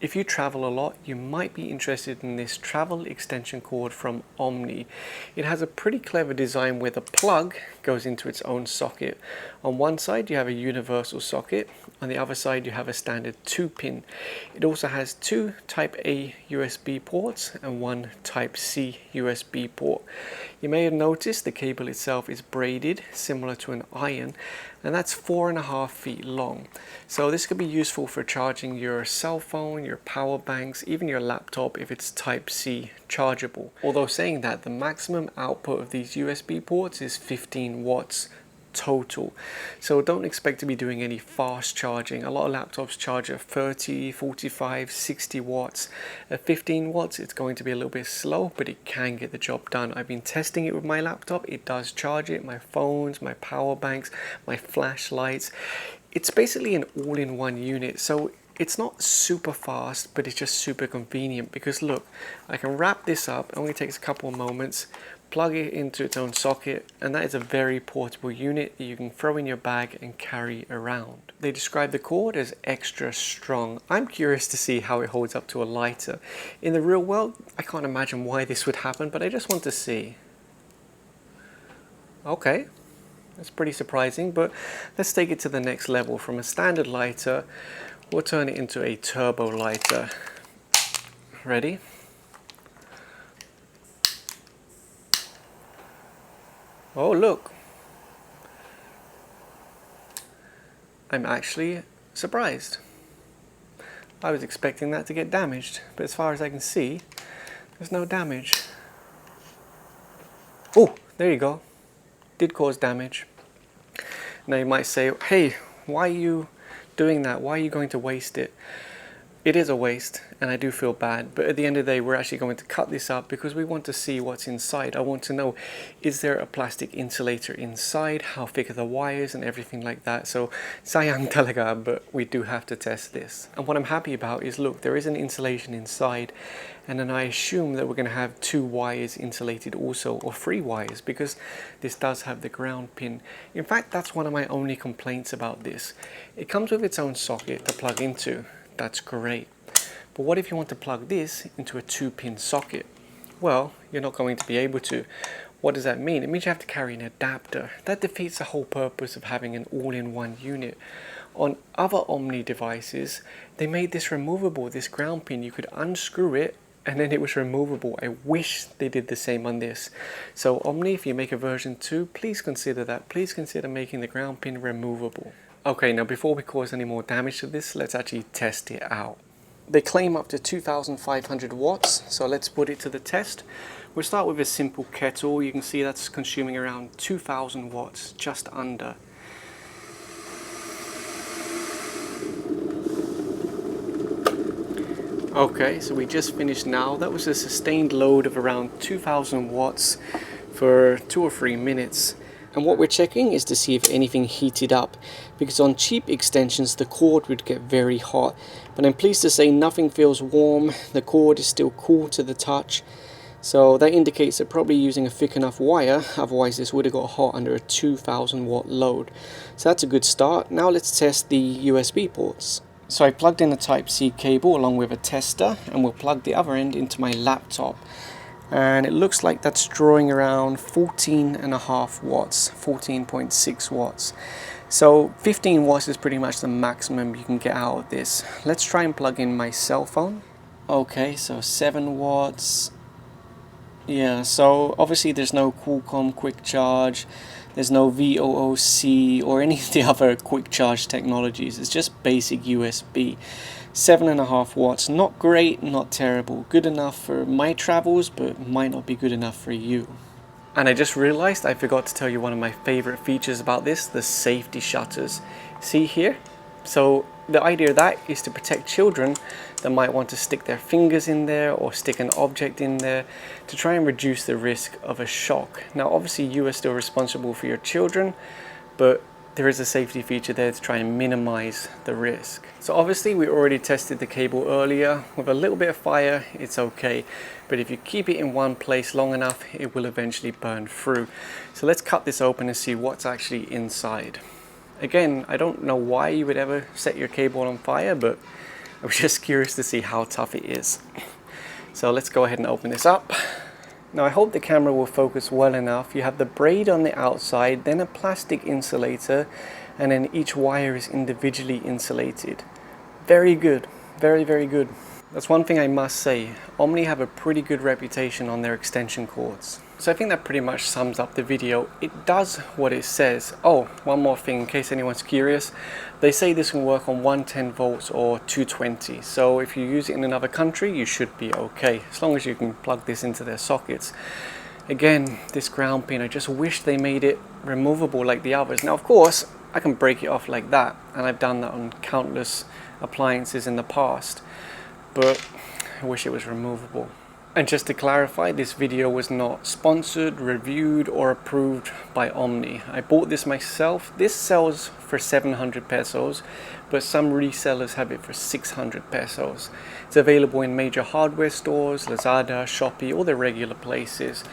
If you travel a lot, you might be interested in this travel extension cord from Omni. It has a pretty clever design where the plug goes into its own socket. On one side you have a universal socket, on the other side you have a standard 2-pin. It also has two Type A USB ports and one Type C USB port. You may have noticed the cable itself is braided, similar to an iron, and that's 4.5 feet long. So this could be useful for charging your cell phone, your power banks, even your laptop if it's Type C chargeable. Although saying that, the maximum output of these USB ports is 15 watts total. So don't expect to be doing any fast charging. A lot of laptops charge at 30, 45, 60 watts. At 15 watts it's going to be a little bit slow, but it can get the job done. I've been testing it with my laptop. It does charge it, my phones, my power banks, my flashlights. It's basically an all-in-one unit, so it's not super fast, but it's just super convenient because look, I can wrap this up. It only takes a couple of moments, plug it into its own socket, and that is a very portable unit that you can throw in your bag and carry around. They describe the cord as extra strong. I'm curious to see how it holds up to a lighter. In the real world, I can't imagine why this would happen, but I just want to see. Okay, that's pretty surprising, but let's take it to the next level. From a standard lighter, we'll turn it into a turbo lighter. Ready? Oh look, I'm actually surprised. I was expecting that to get damaged, but as far as I can see, there's no damage. Oh, there you go. Did cause damage. Now you might say, hey, why are you doing that? Why are you going to waste it? It is a waste, and I do feel bad, but at the end of the day we're actually going to cut this up because we want to see what's inside. I want to know, is there a plastic insulator inside? How thick are the wires and everything like that? So sayang talaga, but we do have to test this. And what I'm happy about is, look, there is an insulation inside, and then I assume that we're going to have 2 wires insulated also, or 3 wires, because this does have the ground pin. In fact, that's one of my only complaints about this. It comes with its own socket to plug into. That's great. But what if you want to plug this into a 2-pin socket? Well, you're not going to be able to. What does that mean? It means you have to carry an adapter. That defeats the whole purpose of having an all-in-one unit. On other Omni devices, they made this removable, this ground pin. You could unscrew it and then it was removable. I wish they did the same on this. So Omni, if you make a version 2, please consider that. Please consider making the ground pin removable. Okay, now before we cause any more damage to this, let's actually test it out. They claim up to 2,500 watts, so let's put it to the test. We'll start with a simple kettle. You can see that's consuming around 2,000 watts, just under. Okay, so we just finished now. That was a sustained load of around 2,000 watts for 2 or 3 minutes. And what we're checking is to see if anything heated up, because on cheap extensions the cord would get very hot. But I'm pleased to say nothing feels warm, the cord is still cool to the touch. So that indicates they're probably using a thick enough wire, otherwise this would have got hot under a 2,000 watt load. So that's a good start. Now let's test the USB ports. So I plugged in a Type-C cable along with a tester, and we'll plug the other end into my laptop. And it looks like that's drawing around 14.5 watts, 14.6 watts. So 15 watts is pretty much the maximum you can get out of this. Let's try and plug in my cell phone. Okay, so 7 watts. Yeah, so obviously there's no Qualcomm quick charge, there's no VOOC or any of the other quick charge technologies. It's just basic USB. 7.5 watts, not great, not terrible. Good enough for my travels, but might not be good enough for you. And I just realized I forgot to tell you one of my favorite features about this, the safety shutters. See here? So the idea of that is to protect children that might want to stick their fingers in there or stick an object in there to try and reduce the risk of a shock. Now obviously you are still responsible for your children, but there is a safety feature there to try and minimize the risk. So obviously we already tested the cable earlier. With a little bit of fire, it's okay. But if you keep it in one place long enough, it will eventually burn through. So let's cut this open and see what's actually inside. Again, I don't know why you would ever set your cable on fire, but I was just curious to see how tough it is. So let's go ahead and open this up. Now I hope the camera will focus well enough. You have the braid on the outside, then a plastic insulator, and then each wire is individually insulated. Very good, very, very good. That's one thing I must say, Omni have a pretty good reputation on their extension cords. So I think that pretty much sums up the video. It does what it says. Oh, one more thing in case anyone's curious. They say this can work on 110 volts or 220. So if you use it in another country, you should be okay, as long as you can plug this into their sockets. Again, this ground pin, I just wish they made it removable like the others. Now of course, I can break it off like that, and I've done that on countless appliances in the past. But I wish it was removable. And just to clarify, this video was not sponsored, reviewed or approved by Omni. I bought this myself. This sells for 700 pesos, but some resellers have it for 600 pesos. It's available in major hardware stores, Lazada, Shopee, all the regular places.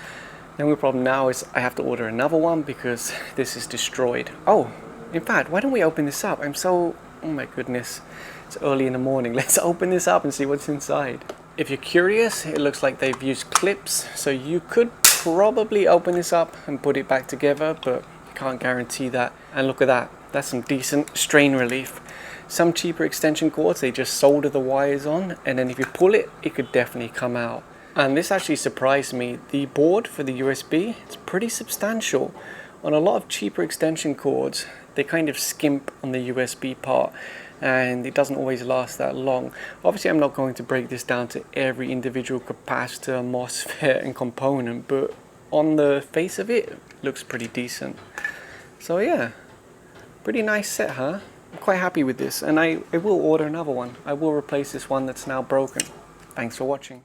The only problem now is I have to order another one because this is destroyed. Oh, in fact, why don't we open this up? Oh my goodness. It's early in the morning. Let's open this up and see what's inside. If you're curious, it looks like they've used clips, so you could probably open this up and put it back together, but you can't guarantee that. And look at that. That's some decent strain relief. Some cheaper extension cords, they just solder the wires on, and then if you pull it, it could definitely come out. And this actually surprised me. The board for the USB, it's pretty substantial. On a lot of cheaper extension cords, they kind of skimp on the USB part, and it doesn't always last that long. Obviously I'm not going to break this down to every individual capacitor, MOSFET and component, but on the face of it, looks pretty decent. So yeah, pretty nice set, huh? I'm quite happy with this, and I will order another one. I will replace this one that's now broken. Thanks for watching.